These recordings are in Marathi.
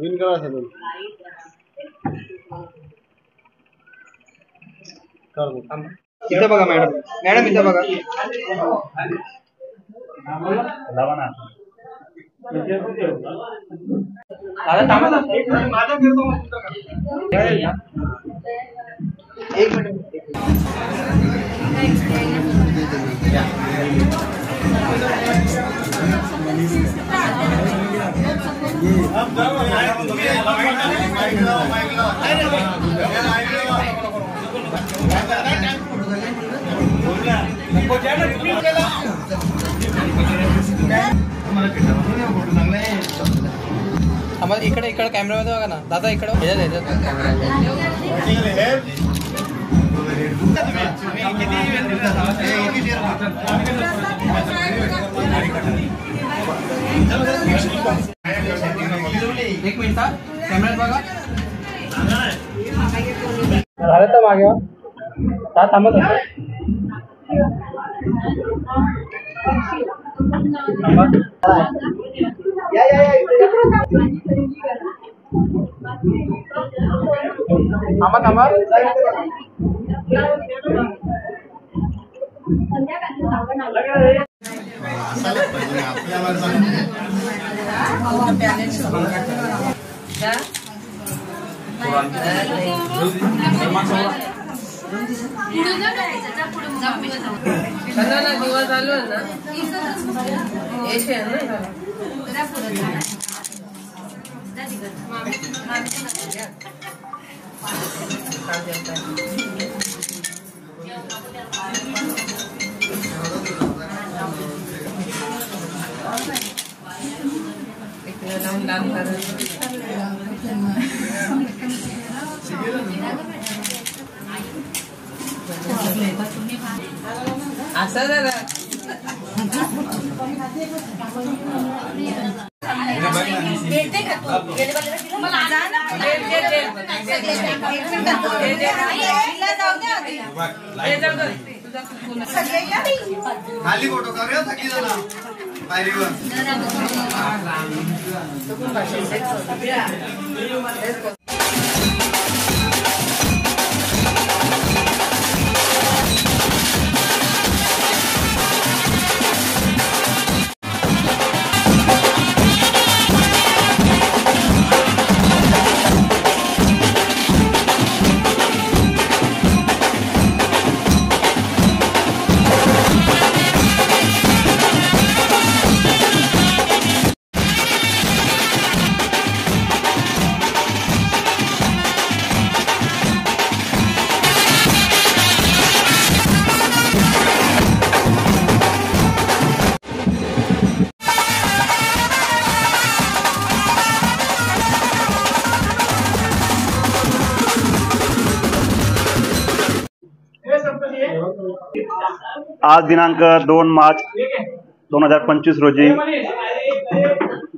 विन करा असेल इथे बघा मॅडम, मॅडम इथे बघा. लावा ना. एक मिनिट. आम्हाला इकडे इकडे कॅमेरामध्ये बघा ना दादा, इकडे एक मिनिट कॅमेऱ्यात बघा. झालं तर मागे थांबत दिवस चालू आहे ना असं जरा खाली फोटो करूया सगळी जण पायरीवर. आज दिनांक 2 मार्च 2025 रोजी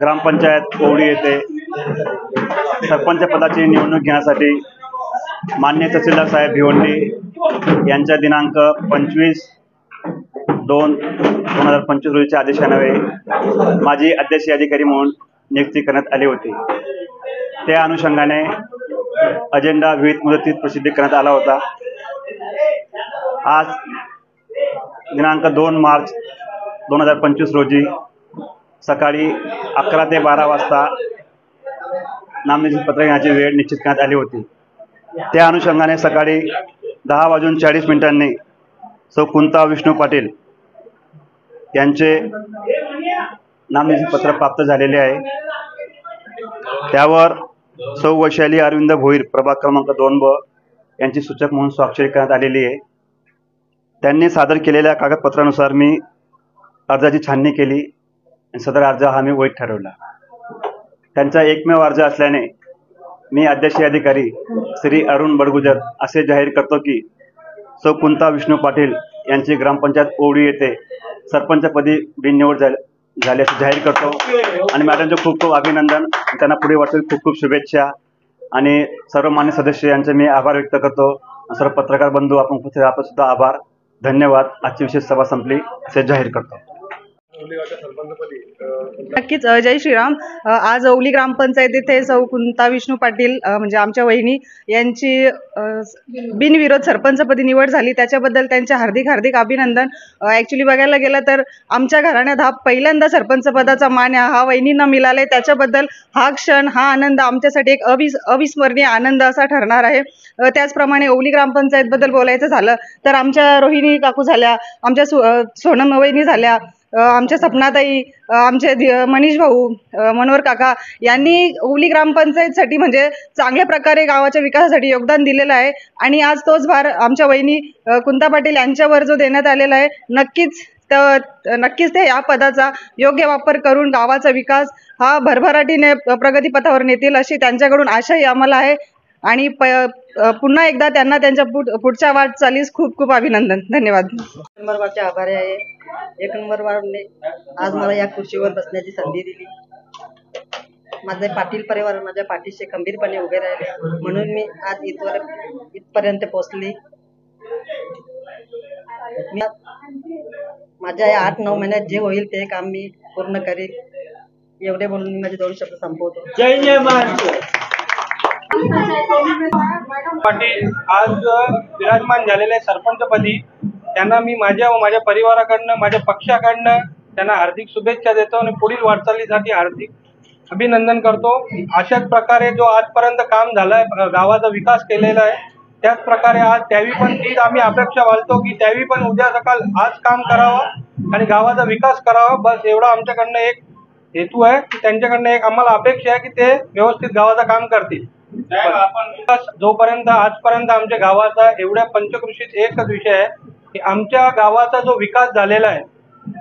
ग्रामपंचायत ओवळी येथे सरपंच पदाची निवडणूक घेण्यासाठी माननीय तहसीलदार साहेब भिवंडी यांच्या दिनांक 25/2/2025 रोजीच्या आदेशान्वये माझी अध्यक्षीय अधिकारी म्हणून नियुक्ती करण्यात आली होती. त्या अनुषंगाने अजेंडा विविध मुदतीत प्रसिद्ध करण्यात आला होता. आज दिनांक 2 मार्च 2025 रोजी सकाळी 11 ते 12 वाजता नामनिर्देशन पत्र घेण्याची वेळ निश्चित करण्यात आली होती. त्या अनुषंगाने सकाळी 10:40 सौ कुंता विष्णू पाटील यांचे नामनिर्देशन पत्र प्राप्त झालेले आहे. त्यावर सौ वैशाली अरविंद भोईर प्रभाग क्रमांक 2 यांची सूचक म्हणून स्वाक्षरी करण्यात आलेली आहे. त्यांनी सादर केलेल्या कागदपत्रानुसार मी अर्जाची छाननी केली आणि सदर अर्ज हा मी वैध ठरवला. त्यांचा एकमेव अर्ज असल्याने मी अध्यक्षीय अधिकारी श्री अरुण बडगुजर असे जाहीर करतो की सौ कुंता विष्णू पाटील यांची ग्रामपंचायत ओवळी येथे सरपंचपदी बिननिवड झाल्याचे जाहीर करतो. आणि मॅडमचे खूप खूप अभिनंदन, त्यांना पुढे वाटचाल खूप खूप शुभेच्छा आणि सर्व मान्य सदस्य यांचे मी आभार व्यक्त करतो. सर्व पत्रकार बंधू आपण सुद्धा आभार. धन्यवाद. आजची विशेष सभा संपली असे जाहीर करतो. नक्कीच. जय श्रीराम. आज औली ग्रामपंचायत येथे सौ कुंता विष्णू पाटील म्हणजे आमच्या वहिनी यांची बिनविरोध सरपंचपदी निवड झाली, त्याच्याबद्दल त्यांचे हार्दिक हार्दिक अभिनंदन. ॲक्च्युली बघायला गेलं तर आमच्या घराण्यात हा पहिल्यांदा सरपंच पदाचा मान हा वहिनींना मिळाला आहे. त्याच्याबद्दल हा क्षण, हा आनंद आमच्यासाठी एक अविस्मरणीय आनंद असा ठरणार आहे. त्याचप्रमाणे औली ग्रामपंचायतबद्दल बोलायचं झालं तर आमच्या रोहिणी काकू झाल्या, आमच्या सोनम वहिनी झाल्या, आमच्या सपनाताई, आमचे मनीष भाऊ, मनोहर काका यांनी औली ग्रामपंचायतसाठी म्हणजे चांगल्या प्रकारे गावाच्या विकासासाठी योगदान दिलेलं आहे. आणि आज तोच भार आमच्या वहिनी कुंता पाटील यांच्यावर जो देण्यात आलेला आहे, नक्कीच ते या पदाचा योग्य वापर करून गावाचा विकास हा भरभराटीने प्रगतीपथावर नेतील अशी त्यांच्याकडून आशाही आम्हाला आहे. आणि पुन्हा एकदा त्यांना त्यांच्या पुढच्या वाटचालीस खूप खूप अभिनंदन. धन्यवाद. नंबर वारचे आभारी आहे. एक नंबर वारने आज मला या खुर्चीवर बसण्याची संधी दिली. माझे पाटील परिवार माझ्या पाठीशी खंबीरपणे उभे राहिले म्हणून मी आज इथपर्यंत पोहोचली. माझ्या या 8-9 महिन्यात जे होईल ते काम मी पूर्ण करेन. एवढे बोलून मी माझे 2 शब्द संपवतो. जय महाराष्ट्र. पाटील आज विराजमान झालेले सरपंचपदी त्यांना मी माझ्या व माझ्या परिवाराकडनं, माझ्या पक्षाकडनं त्यांना हार्दिक शुभेच्छा देतो आणि पुढील वाटचालीसाठी हार्दिक अभिनंदन करतो. अशाच प्रकारे जो आजपर्यंत काम झालंय, गावाचा विकास केलेला आहे, त्याच प्रकारे आज त्यावी पण तीच आम्ही अपेक्षा बाळगतो की त्यावी पण उद्या सकाळ आज काम करावं आणि गावाचा विकास करावा. बस एवढा आमच्याकडनं एक हेतू आहे की त्यांच्याकडनं एक आम्हाला अपेक्षा आहे की ते व्यवस्थित गावाचं काम करतील. जोपर्यंत आजपर्यंत आमच्या गावाचा एवढ्या पंचकृषीत एकच विषय आहे की आमच्या गावाचा जो विकास झालेला आहे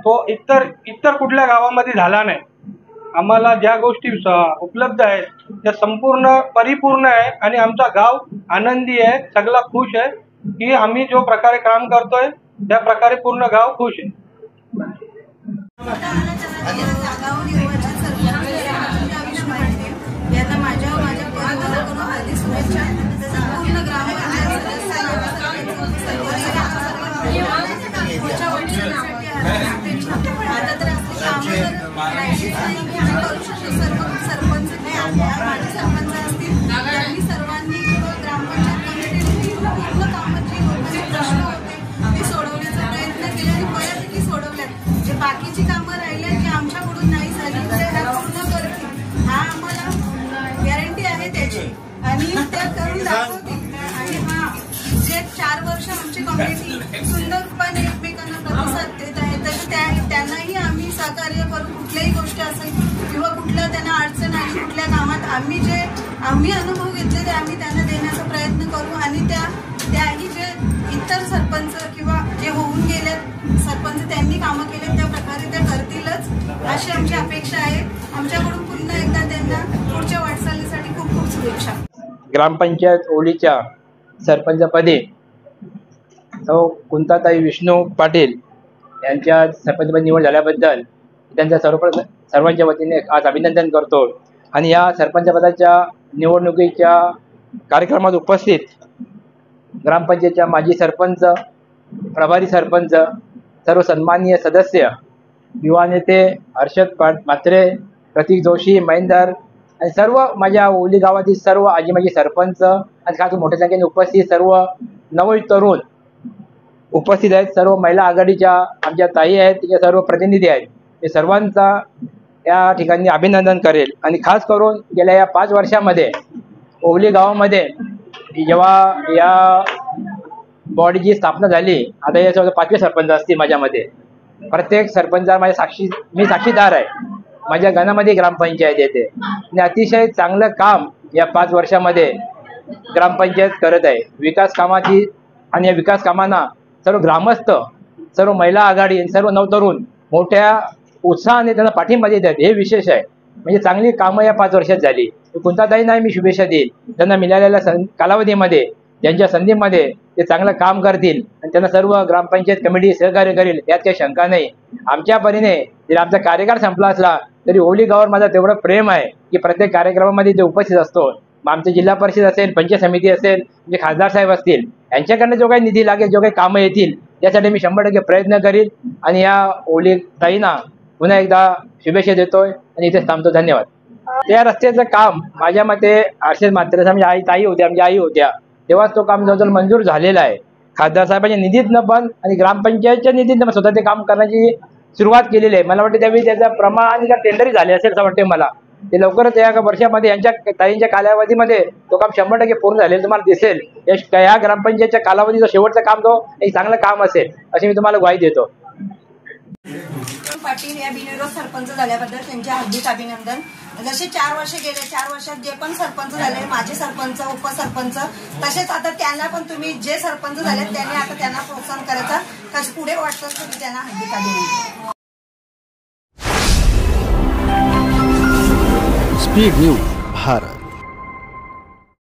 तो इतर कुठल्या गावामध्ये झाला नाही. आम्हाला ज्या गोष्टी उपलब्ध आहेत त्या संपूर्ण परिपूर्ण आहे आणि आमचा गाव आनंदी आहे, सगळा खुश आहे की आम्ही जो प्रकारे काम करतोय त्या प्रकारे पूर्ण गाव खुश आहे. बाकीची कामं राहिल्या की आमच्याकडून नाही झाली पूर्ण करतील, हा आम्हाला गॅरंटी आहे त्याची आणि त्या करून दाखवतील. आणि हा जे 4 वर्ष आमची कम्युनिटी सुंदरपणे एकमेकांना प्रतिसाद देत आहे तर त्यांनाही आम्ही सहकार्य करू. कुठल्याही गोष्टी असेल किंवा कुठल्या त्यांना अडचण आली कुठल्या कामात आम्ही अनुभव घेतले ते आम्ही त्यांना देण्याचा प्रयत्न करू. आणि त्याही जे इतर सरपंच किंवा जे होऊन गेले सरपंच त्यांनी कामं केले त्या प्रकारे ते करतीलच अशी आमची अपेक्षा आहे. आमच्याकडून पुन्हा एकदा त्यांना पुढच्या वाटचालीसाठी खूप खूप शुभेच्छा. ग्रामपंचायत ओलीच्या सरपंचपदी सौ कुंताताई विष्णू पाटील यांच्या सरपंचपदी निवड झाल्याबद्दल त्यांच्या सर्वांच्या वतीने आज अभिनंदन करतो. आणि या सरपंचपदाच्या निवडणुकीच्या कार्यक्रमात उपस्थित ग्रामपंचायतच्या माजी सरपंच, प्रभारी सरपंच, सर्व सन्माननीय सदस्य, युवा नेते हर्षद म्हात्रे, प्रतीक जोशी, महेंदर आणि सर्व माझ्या ओली गावातील सर्व आजी माजी सरपंच आणि खास मोठ्या संख्येने उपस्थित सर्व तरुण उपस्थित आहेत. सर्व महिला आघाडीच्या आमच्या ताई आहेत, तिच्या सर्व प्रतिनिधी आहेत. हे सर्वांचा या ठिकाणी अभिनंदन करेल. आणि खास करून गेल्या या 5 वर्षामध्ये ओवली गावामध्ये जेव्हा या बॉडीची स्थापना झाली, आता याच्यावर 5वे सरपंच असतील माझ्यामध्ये. प्रत्येक सरपंचा मी साक्षीदार आहे. माझ्या गणामध्ये ग्रामपंचायत येते आणि अतिशय चांगलं काम या 5 वर्षामध्ये ग्रामपंचायत करत आहे विकास कामाची. आणि या विकास कामांना सर्व ग्रामस्थ, सर्व महिला आघाडी, सर्व नवतरुण मोठ्या उत्साहाने त्यांना पाठिंबा देत आहेत. हे विशेष आहे. म्हणजे चांगली कामं या 5 वर्षात झाली. कुंताताईंना मी शुभेच्छा देईल. त्यांना मिळालेल्या कालावधीमध्ये, त्यांच्या संधीमध्ये ते चांगलं काम करतील आणि त्यांना सर्व ग्रामपंचायत कमिटी सहकार्य करेल यात काही शंका नाही. आमच्या परीने जरी आमचा कार्यकाळ संपला असला तरी ओली गावावर माझं तेवढं प्रेम आहे की प्रत्येक कार्यक्रमामध्ये ते उपस्थित असतो. मग आमचे जिल्हा परिषद असेल, पंचायत समिती असेल, म्हणजे खासदार साहेब असतील, यांच्याकडनं जो काही निधी लागेल, जो काही कामं येतील त्यासाठी मी 100% प्रयत्न करील. आणि या ओली ताईंना पुन्हा एकदा शुभेच्छा देतोय आणि इथेच थांबतो. धन्यवाद. त्या रस्त्याचं काम माझ्या मते हर्षद म्हात्रे आमची ताई होत्या, आमच्या आई होत्या तेव्हाच तो काम जवळजवळ मंजूर झालेला आहे. खासदार साहेबांच्या निधीतनं पण आणि ग्रामपंचायतच्या निधीतनं पण स्वतः ते काम करण्याची सुरुवात केलेली आहे. मला वाटतं त्यावेळी त्याचा प्रमाण आणि टेंडरही झाले असेल असं वाटते मला. ते लवकरच या वर्षामध्ये यांच्या ताईंच्या कालावधीमध्ये तो काम 100% पूर्ण झालेलं तुम्हाला दिसेल. या ग्रामपंचायतच्या कालावधीचं शेवटचं काम तो एक चांगलं काम असेल अशी मी तुम्हाला ग्वाही देतो. पाटील या बिनविरोध सरपंच झाल्याबद्दल त्यांचे हार्दिक अभिनंदन. जसे 4 वर्ष गेले, 4 वर्षात जे पण सरपंच झाले, माझे सरपंच, उपसरपंच, तसेच आता त्यांना पण तुम्ही जे सरपंच झाले त्यांनी आता त्यांना प्रोत्साहन करायचं. कसे पुढे वाटतं तुम्ही त्यांना हार्दिक अभिनंदन. Speed news Bharat.